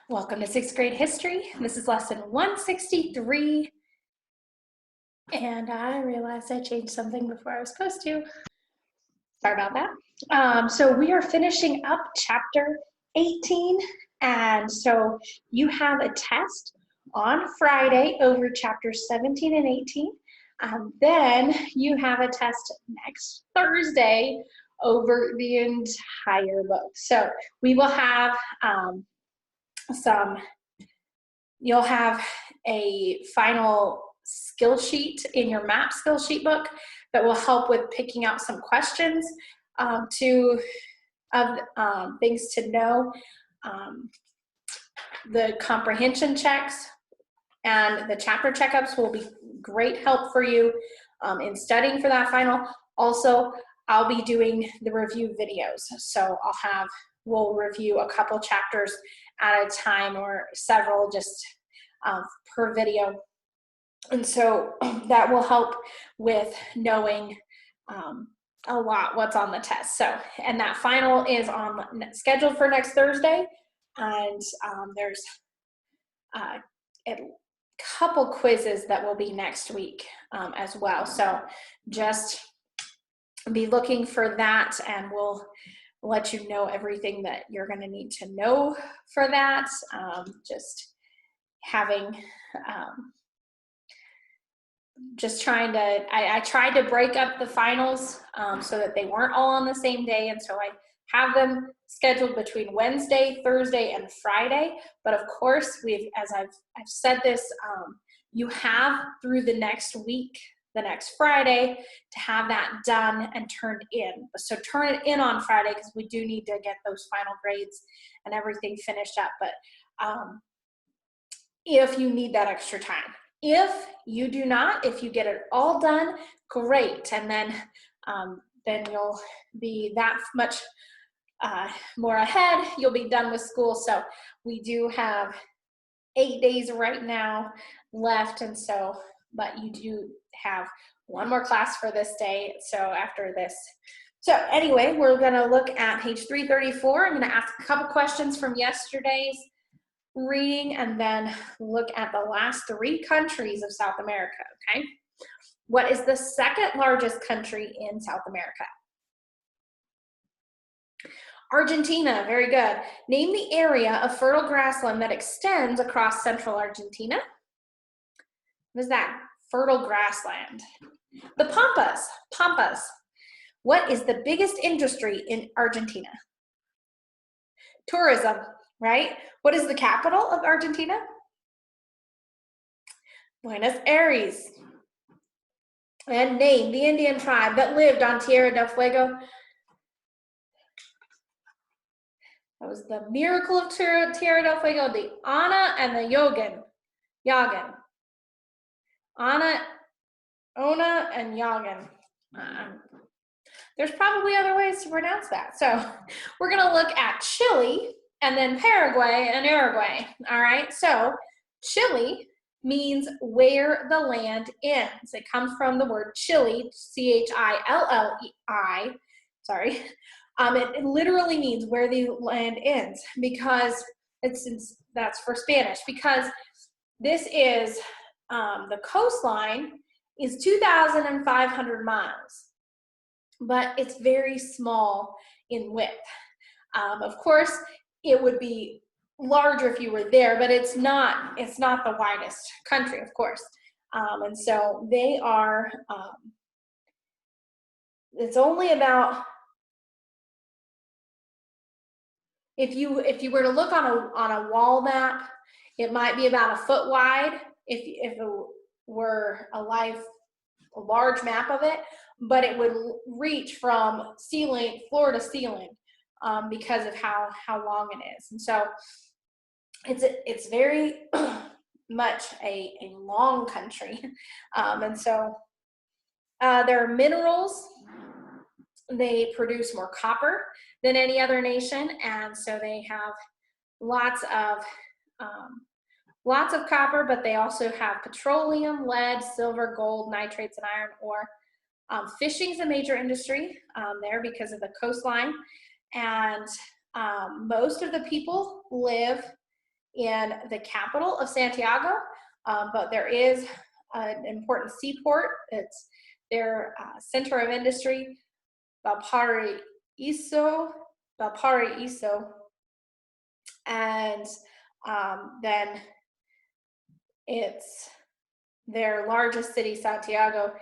Welcome to 6th grade history. This is lesson 163. And I realized I changed something before I was supposed to. Sorry about that. So we are finishing up chapter 18. And so you have a test on Friday over chapters 17 and 18. Then you have a test next Thursday over the entire book. So we will have you'll have a final skill sheet in your map skill sheet book that will help with picking out some questions things to know. The comprehension checks and the chapter checkups will be great help for you in studying for that final. Also, I'll be doing the review videos. So we'll review a couple chapters at a time or several just per video. And so that will help with knowing a lot what's on the test. So, and that final is scheduled for next Thursday. And there's a couple quizzes that will be next week as well. So just be looking for that, and we'll let you know everything that you're going to need to know for that. Just having I tried to break up the finals so that they weren't all on the same day, and so I have them scheduled between Wednesday, Thursday, and Friday. But of course, as I've said this, you have through the next week, the next Friday, to have that done and turned in. So turn it in on Friday, because we do need to get those final grades and everything finished up. But if you need that extra time. If you do not, if you get it all done, great. And then you'll be that much more ahead. You'll be done with school. So we do have 8 days right now left. And so, but you do have one more class for this day. So after this. So anyway, we're going to look at page 334. I'm going to ask a couple questions from yesterday's reading and then look at the last 3 countries of South America, okay? What is the second largest country in South America? Argentina, very good. Name the area of fertile grassland that extends across central Argentina. What is that? Fertile grassland. The Pampas. What is the biggest industry in Argentina? Tourism, right? What is the capital of Argentina? Buenos Aires. And name the Indian tribe that lived on Tierra del Fuego. That was the miracle of Tierra del Fuego, the Ana and the Yagan. Ona and Yagan. There's probably other ways to pronounce that. So we're going to look at Chile and then Paraguay and Uruguay. All right. So Chile means where the land ends. It comes from the word Chile, C-H-I-L-L-E-I. Sorry. It literally means where the land ends, because that's for Spanish, because this is the coastline is 2,500 miles, but it's very small in width. Of course, it would be larger if you were there, but it's not the widest country, of course. And so they are, it's only about, if you were to look on a wall map, it might be about a foot wide if it were a large map of it, but it would reach from floor to ceiling because of how long it is. And so it's very much a long country. And so there are minerals. They produce more copper than any other nation, and so they have lots of copper, but they also have petroleum, lead, silver, gold, nitrates, and iron ore. Fishing is a major industry there because of the coastline, and most of the people live in the capital of Santiago, but there is an important seaport. It's their center of industry, Valparaiso, and then it's their largest city, Santiago.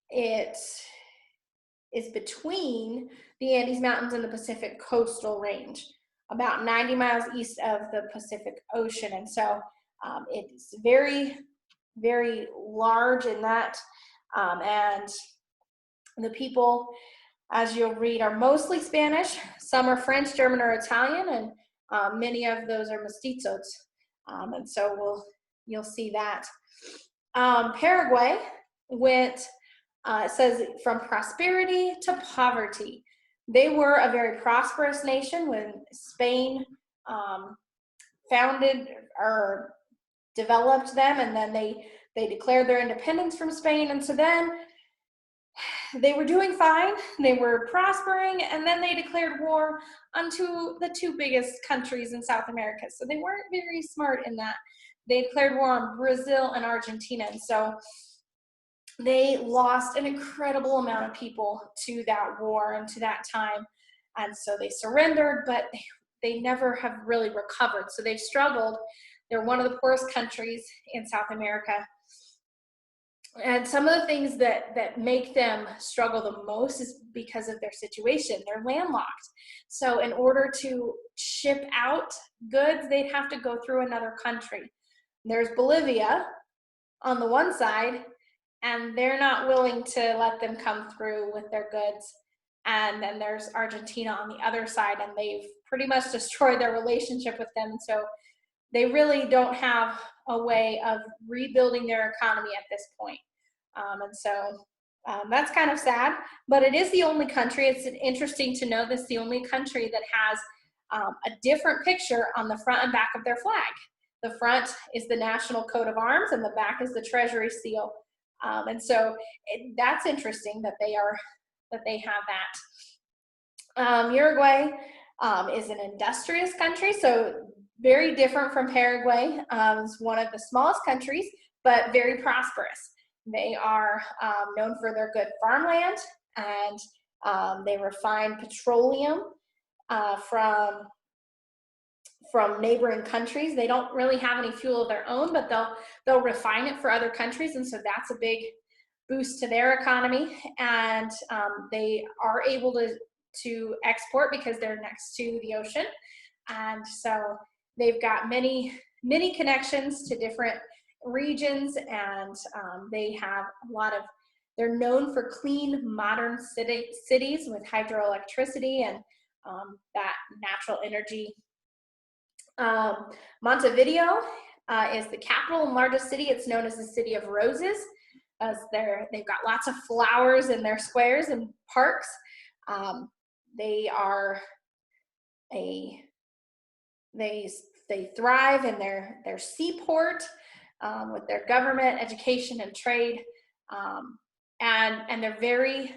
It is between the Andes Mountains and the Pacific Coastal Range, about 90 miles east of the Pacific Ocean. And so it's very, very large in that. And the people, as you'll read, are mostly Spanish. Some are French, German, or Italian, and many of those are mestizos. And so you'll see that. Paraguay went, it says, from prosperity to poverty. They were a very prosperous nation when Spain founded or developed them, and then they declared their independence from Spain. And so then they were doing fine, they were prospering, and then they declared war onto the two biggest countries in South America. So they weren't very smart in that. They declared war on Brazil and Argentina. And so they lost an incredible amount of people to that war and to that time. And so they surrendered, but they never have really recovered. So they've struggled. They're one of the poorest countries in South America. And some of the things that make them struggle the most is because of their situation. They're landlocked. So in order to ship out goods, they'd have to go through another country. There's Bolivia on the one side, and they're not willing to let them come through with their goods. And then there's Argentina on the other side, and they've pretty much destroyed their relationship with them. So they really don't have a way of rebuilding their economy at this point. And so that's kind of sad, but it is the only country. It's interesting to know this, the only country that has a different picture on the front and back of their flag. The front is the national coat of arms, and the back is the Treasury seal. And so that's interesting that they have that. Uruguay is an industrious country, so very different from Paraguay. It's one of the smallest countries, but very prosperous. They are known for their good farmland, and they refine petroleum from neighboring countries. They don't really have any fuel of their own, but they'll refine it for other countries, and so that's a big boost to their economy. And they are able to export because they're next to the ocean, and so they've got many connections to different regions, and they have they're known for clean, modern cities with hydroelectricity and that natural energy. Montevideo is the capital and largest city. It's known as the City of Roses, as they've got lots of flowers in their squares and parks. They thrive in their seaport with their government, education, and trade, and they're very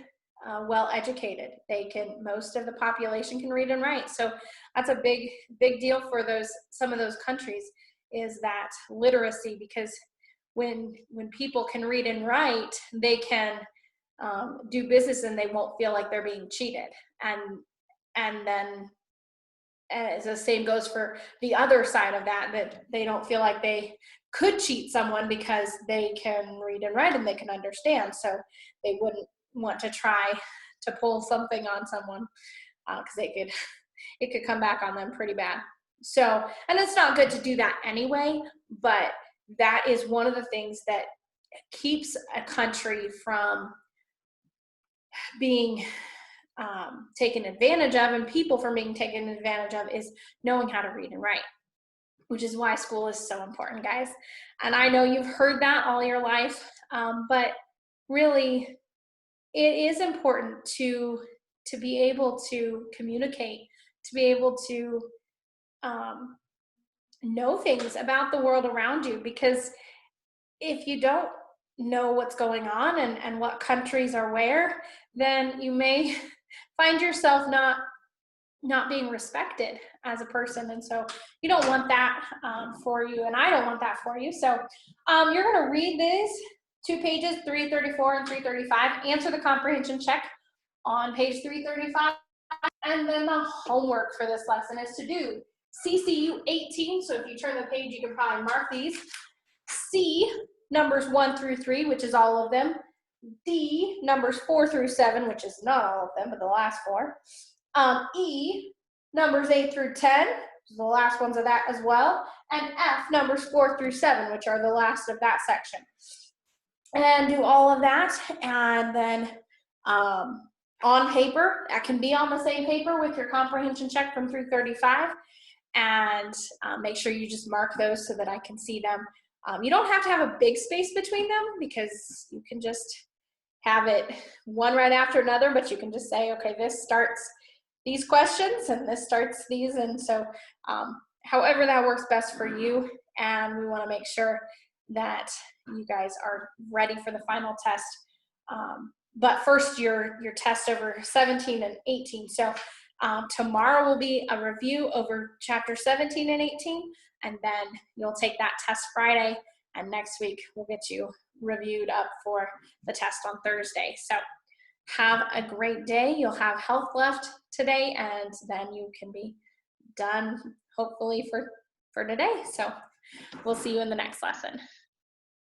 well educated. Most of the population can read and write. So that's a big deal for some of those countries, is that literacy, because when people can read and write, they can do business and they won't feel like they're being cheated. And then as the same goes for the other side of that they don't feel like they could cheat someone because they can read and write and they can understand. So they wouldn't want to try to pull something on someone because it could come back on them pretty bad. So, and it's not good to do that anyway, but that is one of the things that keeps a country from being taken advantage of, and people from being taken advantage of, is knowing how to read and write, which is why school is so important, guys. And I know you've heard that all your life, but really it is important to be able to communicate, to be able to know things about the world around you, because if you don't know what's going on and what countries are where, then you may find yourself not not being respected as a person. And so you don't want that for you, and I don't want that for you. So you're going to read these 2 pages, 334 and 335, answer the comprehension check on page 335, and then the homework for this lesson is to do CCU 18. So if you turn the page, you can probably mark these. C, numbers 1 through 3, which is all of them. D, numbers 4 through 7, which is not all of them, but the last 4. E, numbers 8 through 10, the last ones of that as well. And F, numbers 4 through 7, which are the last of that section. And do all of that, and then on paper, that can be on the same paper with your comprehension check from 335, and make sure you just mark those so that I can see them. You don't have to have a big space between them, because you can just have it one right after another, but you can just say, okay, this starts these questions and this starts these. And so however that works best for you, and we want to make sure that you guys are ready for the final test. But first, your test over 17 and 18. So tomorrow will be a review over chapter 17 and 18, and then you'll take that test Friday, and next week we'll get you reviewed up for the test on Thursday. So have a great day. You'll have health left today, and then you can be done hopefully for today. So we'll see you in the next lesson.